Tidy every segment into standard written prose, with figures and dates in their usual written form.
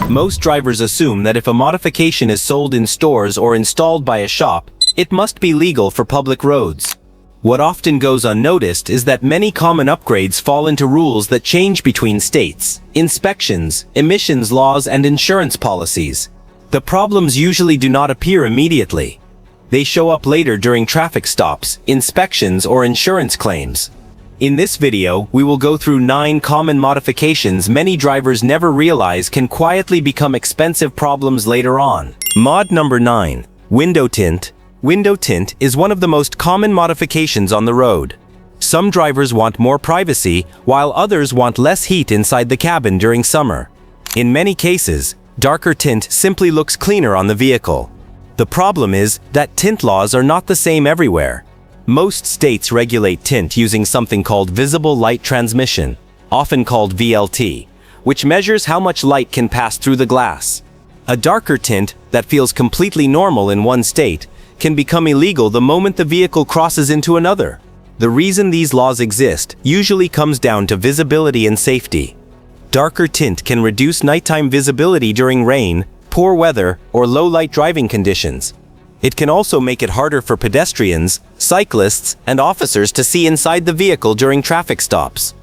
Most drivers assume that if a modification is sold in stores or installed by a shop, it must be legal for public roads. What often goes unnoticed is that many common upgrades fall into rules that change between states, inspections, emissions laws, and insurance policies. The problems usually do not appear immediately. They show up later during traffic stops, inspections, or insurance claims. In this video, we will go through 9 common modifications many drivers never realize can quietly become expensive problems later on. Mod number 9. Window tint. Window tint is one of the most common modifications on the road. Some drivers want more privacy, while others want less heat inside the cabin during summer. In many cases, darker tint simply looks cleaner on the vehicle. The problem is that tint laws are not the same everywhere. Most states regulate tint using something called visible light transmission, often called VLT, which measures how much light can pass through the glass. A darker tint that feels completely normal in one state can become illegal the moment the vehicle crosses into another. The reason these laws exist usually comes down to visibility and safety. Darker tint can reduce nighttime visibility during rain, poor weather, or low-light driving conditions. It can also make it harder for pedestrians, cyclists, and officers to see inside the vehicle during traffic stops.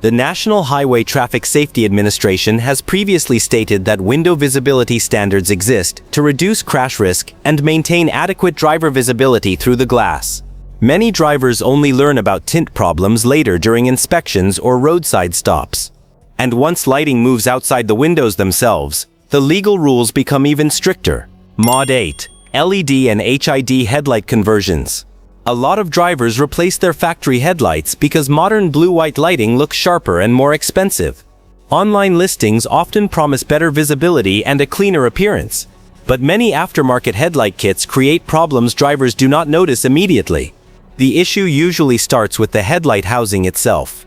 The National Highway Traffic Safety Administration has previously stated that window visibility standards exist to reduce crash risk and maintain adequate driver visibility through the glass. Many drivers only learn about tint problems later during inspections or roadside stops. And once lighting moves outside the windows themselves, the legal rules become even stricter. Mod 8. LED and HID headlight conversions. A lot of drivers replace their factory headlights because modern blue-white lighting looks sharper and more expensive. Online listings often promise better visibility and a cleaner appearance, but many aftermarket headlight kits create problems drivers do not notice immediately. The issue usually starts with the headlight housing itself.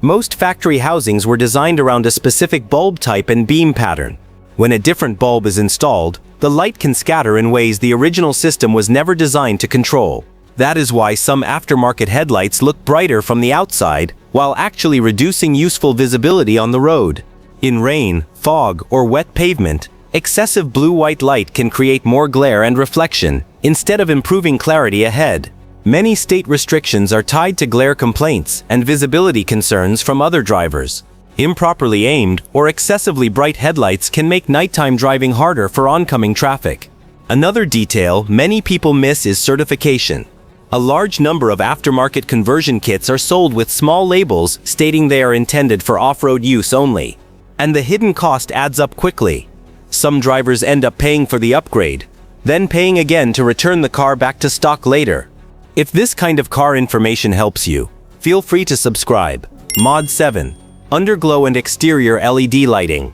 Most factory housings were designed around a specific bulb type and beam pattern. When a different bulb is installed, the light can scatter in ways the original system was never designed to control. That is why some aftermarket headlights look brighter from the outside, while actually reducing useful visibility on the road. In rain, fog, or wet pavement, excessive blue-white light can create more glare and reflection, instead of improving clarity ahead. Many state restrictions are tied to glare complaints and visibility concerns from other drivers. Improperly aimed or excessively bright headlights can make nighttime driving harder for oncoming traffic. Another detail many people miss is certification. A large number of aftermarket conversion kits are sold with small labels stating they are intended for off-road use only. And the hidden cost adds up quickly. Some drivers end up paying for the upgrade, then paying again to return the car back to stock later. If this kind of car information helps you, feel free to subscribe. Mod 7. Underglow and exterior LED lighting.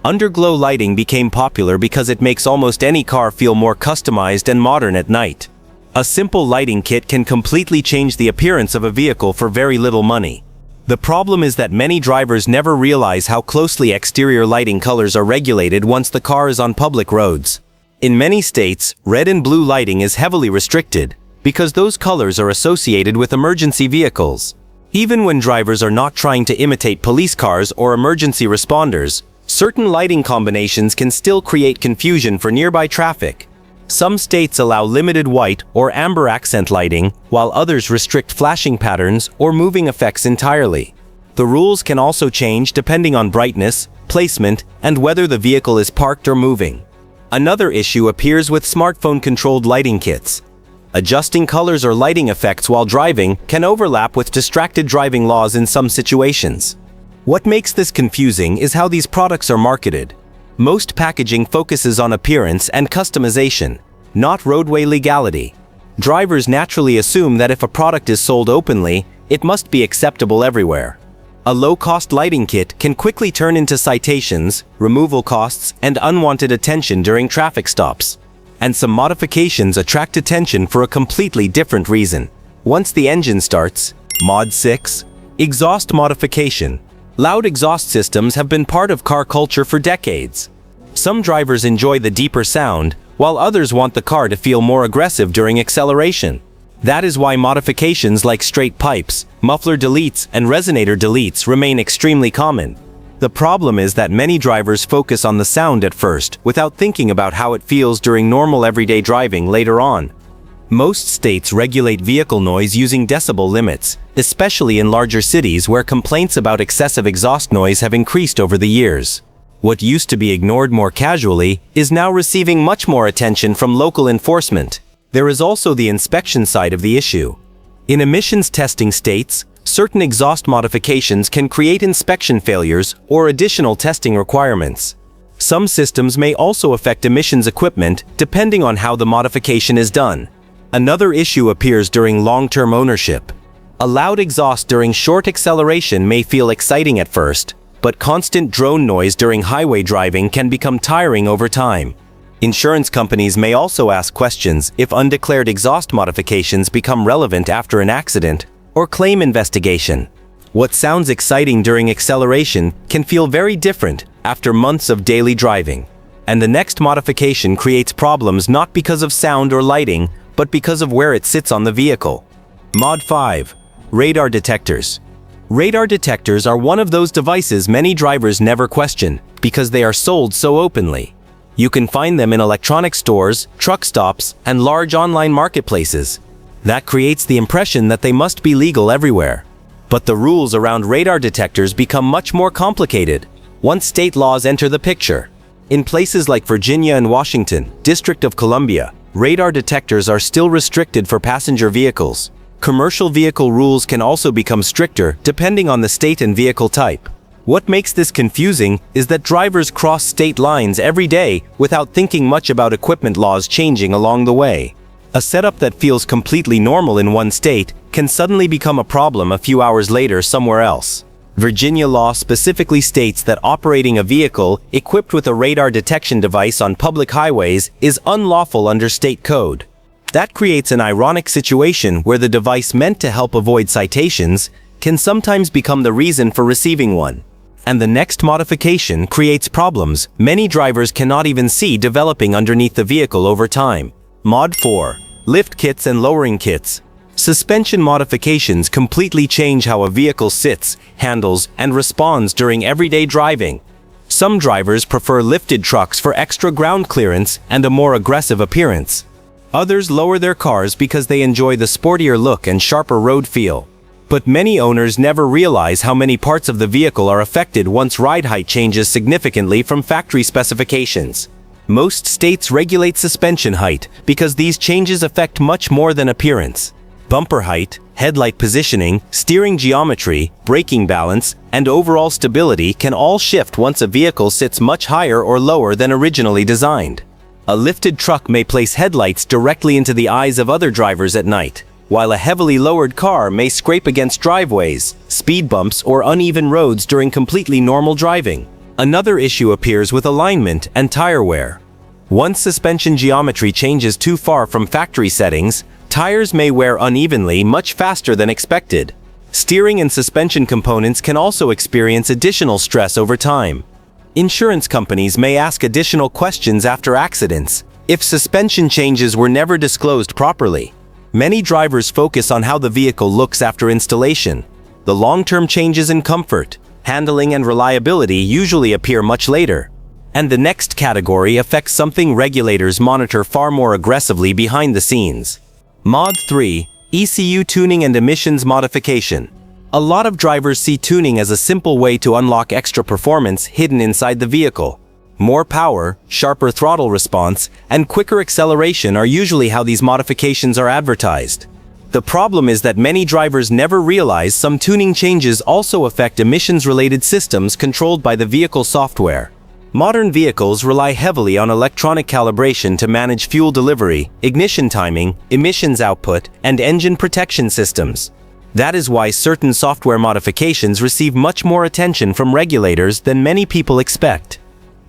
Underglow lighting became popular because it makes almost any car feel more customized and modern at night. A simple lighting kit can completely change the appearance of a vehicle for very little money. The problem is that many drivers never realize how closely exterior lighting colors are regulated once the car is on public roads. In many states, red and blue lighting is heavily restricted, because those colors are associated with emergency vehicles. Even when drivers are not trying to imitate police cars or emergency responders, certain lighting combinations can still create confusion for nearby traffic. Some states allow limited white or amber accent lighting, while others restrict flashing patterns or moving effects entirely. The rules can also change depending on brightness, placement, and whether the vehicle is parked or moving. Another issue appears with smartphone-controlled lighting kits. Adjusting colors or lighting effects while driving can overlap with distracted driving laws in some situations. What makes this confusing is how these products are marketed. Most packaging focuses on appearance and customization, not roadway legality. Drivers naturally assume that if a product is sold openly, it must be acceptable everywhere. A low-cost lighting kit can quickly turn into citations, removal costs, and unwanted attention during traffic stops. And some modifications attract attention for a completely different reason. Once the engine starts. Mod 6. Exhaust modification. Loud exhaust systems have been part of car culture for decades. Some drivers enjoy the deeper sound, while others want the car to feel more aggressive during acceleration. That is why modifications like straight pipes, muffler deletes, and resonator deletes remain extremely common. The problem is that many drivers focus on the sound at first, without thinking about how it feels during normal everyday driving later on. Most states regulate vehicle noise using decibel limits, especially in larger cities where complaints about excessive exhaust noise have increased over the years. What used to be ignored more casually is now receiving much more attention from local enforcement. There is also the inspection side of the issue. In emissions testing states, certain exhaust modifications can create inspection failures or additional testing requirements. Some systems may also affect emissions equipment depending on how the modification is done. Another issue appears during long-term ownership. A loud exhaust during short acceleration may feel exciting at first, but constant drone noise during highway driving can become tiring over time. Insurance companies may also ask questions if undeclared exhaust modifications become relevant after an accident or claim investigation. What sounds exciting during acceleration can feel very different after months of daily driving. And the next modification creates problems not because of sound or lighting, but because of where it sits on the vehicle. Mod 5. Radar detectors. Radar detectors are one of those devices many drivers never question because they are sold so openly. You can find them in electronic stores, truck stops, and large online marketplaces. That creates the impression that they must be legal everywhere. But the rules around radar detectors become much more complicated once state laws enter the picture. In places like Virginia and Washington, District of Columbia, radar detectors are still restricted for passenger vehicles. Commercial vehicle rules can also become stricter depending on the state and vehicle type. What makes this confusing is that drivers cross state lines every day without thinking much about equipment laws changing along the way. A setup that feels completely normal in one state can suddenly become a problem a few hours later somewhere else. Virginia law specifically states that operating a vehicle equipped with a radar detection device on public highways is unlawful under state code. That creates an ironic situation where the device meant to help avoid citations can sometimes become the reason for receiving one. And the next modification creates problems many drivers cannot even see developing underneath the vehicle over time. Mod 4. Lift kits and lowering kits. Suspension modifications completely change how a vehicle sits, handles, and responds during everyday driving. Some drivers prefer lifted trucks for extra ground clearance and a more aggressive appearance. Others lower their cars because they enjoy the sportier look and sharper road feel. But many owners never realize how many parts of the vehicle are affected once ride height changes significantly from factory specifications. Most states regulate suspension height because these changes affect much more than appearance. Bumper height, headlight positioning, steering geometry, braking balance, and overall stability can all shift once a vehicle sits much higher or lower than originally designed. A lifted truck may place headlights directly into the eyes of other drivers at night, while a heavily lowered car may scrape against driveways, speed bumps, or uneven roads during completely normal driving. Another issue appears with alignment and tire wear. Once suspension geometry changes too far from factory settings, tires may wear unevenly much faster than expected. Steering and suspension components can also experience additional stress over time. Insurance companies may ask additional questions after accidents if suspension changes were never disclosed properly. Many drivers focus on how the vehicle looks after installation. The long-term changes in comfort, handling, and reliability usually appear much later. And the next category affects something regulators monitor far more aggressively behind the scenes. Mod 3. ECU tuning and emissions modification. A lot of drivers see tuning as a simple way to unlock extra performance hidden inside the vehicle. More power, sharper throttle response, and quicker acceleration are usually how these modifications are advertised. The problem is that many drivers never realize some tuning changes also affect emissions-related systems controlled by the vehicle software. Modern vehicles rely heavily on electronic calibration to manage fuel delivery, ignition timing, emissions output, and engine protection systems. That is why certain software modifications receive much more attention from regulators than many people expect.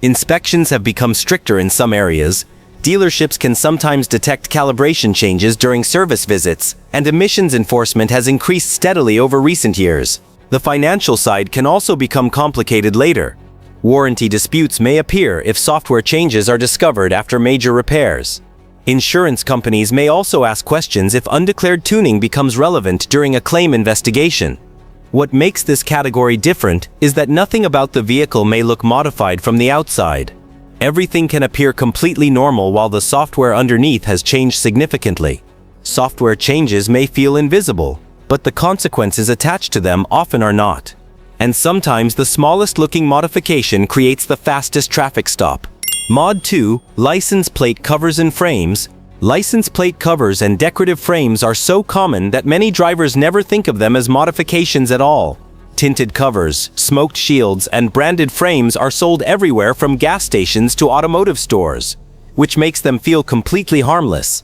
Inspections have become stricter in some areas. Dealerships can sometimes detect calibration changes during service visits, and emissions enforcement has increased steadily over recent years. The financial side can also become complicated later. Warranty disputes may appear if software changes are discovered after major repairs. Insurance companies may also ask questions if undeclared tuning becomes relevant during a claim investigation. What makes this category different is that nothing about the vehicle may look modified from the outside. Everything can appear completely normal while the software underneath has changed significantly. Software changes may feel invisible, but the consequences attached to them often are not. And sometimes the smallest looking modification creates the fastest traffic stop. Mod 2, license plate covers and frames. License plate covers and decorative frames are so common that many drivers never think of them as modifications at all. Tinted covers, smoked shields, and branded frames are sold everywhere from gas stations to automotive stores, which makes them feel completely harmless.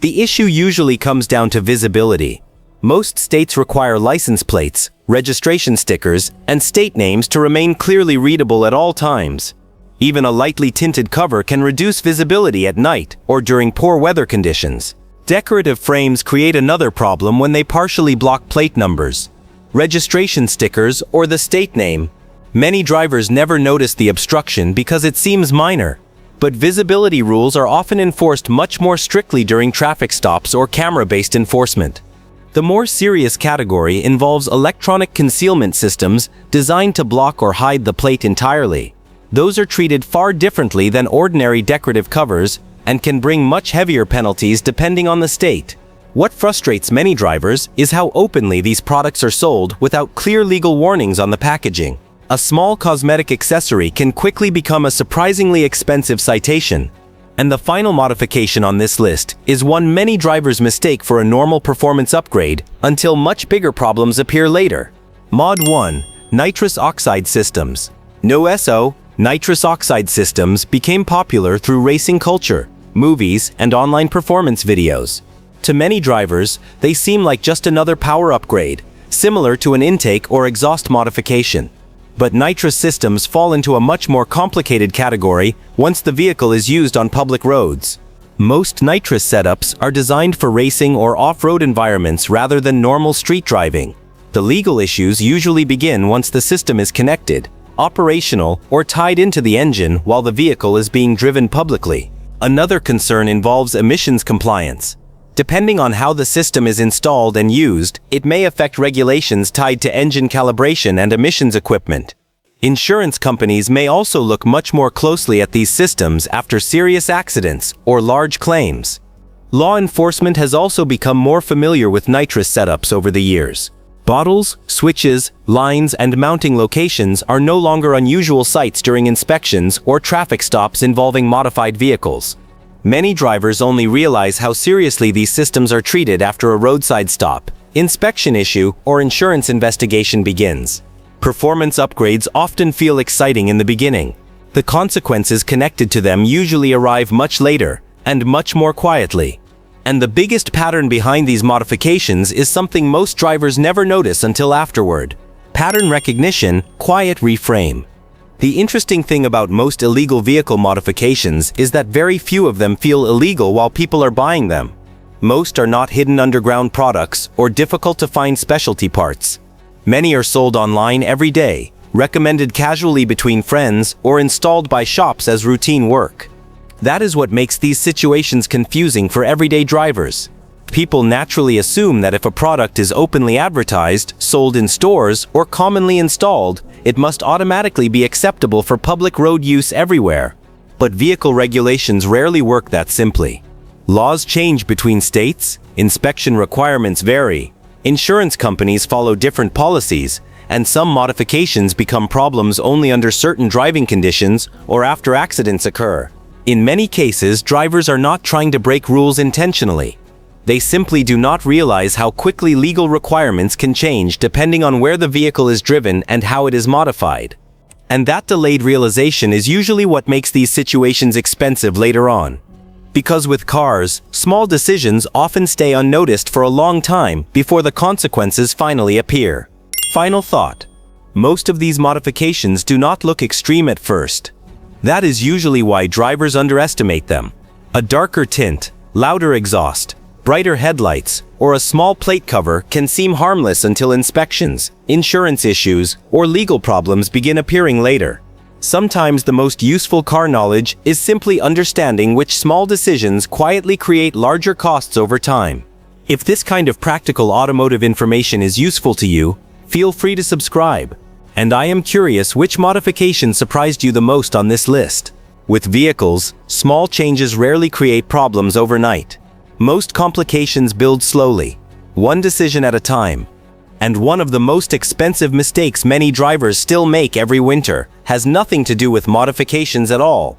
The issue usually comes down to visibility. Most states require license plates, registration stickers, and state names to remain clearly readable at all times. Even a lightly tinted cover can reduce visibility at night or during poor weather conditions. Decorative frames create another problem when they partially block plate numbers, registration stickers, or the state name. Many drivers never notice the obstruction because it seems minor, but visibility rules are often enforced much more strictly during traffic stops or camera-based enforcement. The more serious category involves electronic concealment systems designed to block or hide the plate entirely. Those are treated far differently than ordinary decorative covers and can bring much heavier penalties depending on the state. What frustrates many drivers is how openly these products are sold without clear legal warnings on the packaging. A small cosmetic accessory can quickly become a surprisingly expensive citation. And the final modification on this list is one many drivers mistake for a normal performance upgrade until much bigger problems appear later. Mod 1, nitrous oxide systems. No, nitrous oxide systems became popular through racing culture, movies, and online performance videos. To many drivers, they seem like just another power upgrade, similar to an intake or exhaust modification. But nitrous systems fall into a much more complicated category once the vehicle is used on public roads. Most nitrous setups are designed for racing or off-road environments rather than normal street driving. The legal issues usually begin once the system is connected, operational, or tied into the engine while the vehicle is being driven publicly. Another concern involves emissions compliance. Depending on how the system is installed and used, it may affect regulations tied to engine calibration and emissions equipment. Insurance companies may also look much more closely at these systems after serious accidents or large claims. Law enforcement has also become more familiar with nitrous setups over the years. Bottles, switches, lines, and mounting locations are no longer unusual sights during inspections or traffic stops involving modified vehicles. Many drivers only realize how seriously these systems are treated after a roadside stop, inspection issue, or insurance investigation begins. Performance upgrades often feel exciting in the beginning. The consequences connected to them usually arrive much later, and much more quietly. And the biggest pattern behind these modifications is something most drivers never notice until afterward. Pattern recognition, quiet reframe. The interesting thing about most illegal vehicle modifications is that very few of them feel illegal while people are buying them. Most are not hidden underground products or difficult to find specialty parts. Many are sold online every day, recommended casually between friends, or installed by shops as routine work. That is what makes these situations confusing for everyday drivers. People naturally assume that if a product is openly advertised, sold in stores, or commonly installed, it must automatically be acceptable for public road use everywhere. But vehicle regulations rarely work that simply. Laws change between states, inspection requirements vary, insurance companies follow different policies, and some modifications become problems only under certain driving conditions or after accidents occur. In many cases, drivers are not trying to break rules intentionally. They simply do not realize how quickly legal requirements can change depending on where the vehicle is driven and how it is modified. And that delayed realization is usually what makes these situations expensive later on. Because with cars, small decisions often stay unnoticed for a long time before the consequences finally appear. Final thought. Most of these modifications do not look extreme at first. That is usually why drivers underestimate them. A darker tint, louder exhaust, brighter headlights, or a small plate cover can seem harmless until inspections, insurance issues, or legal problems begin appearing later. Sometimes the most useful car knowledge is simply understanding which small decisions quietly create larger costs over time. If this kind of practical automotive information is useful to you, Feel free to subscribe. And I am curious which modification surprised you the most on this list. With vehicles, small changes rarely create problems overnight. Most complications build slowly, one decision at a time. And one of the most expensive mistakes many drivers still make every winter has nothing to do with modifications at all.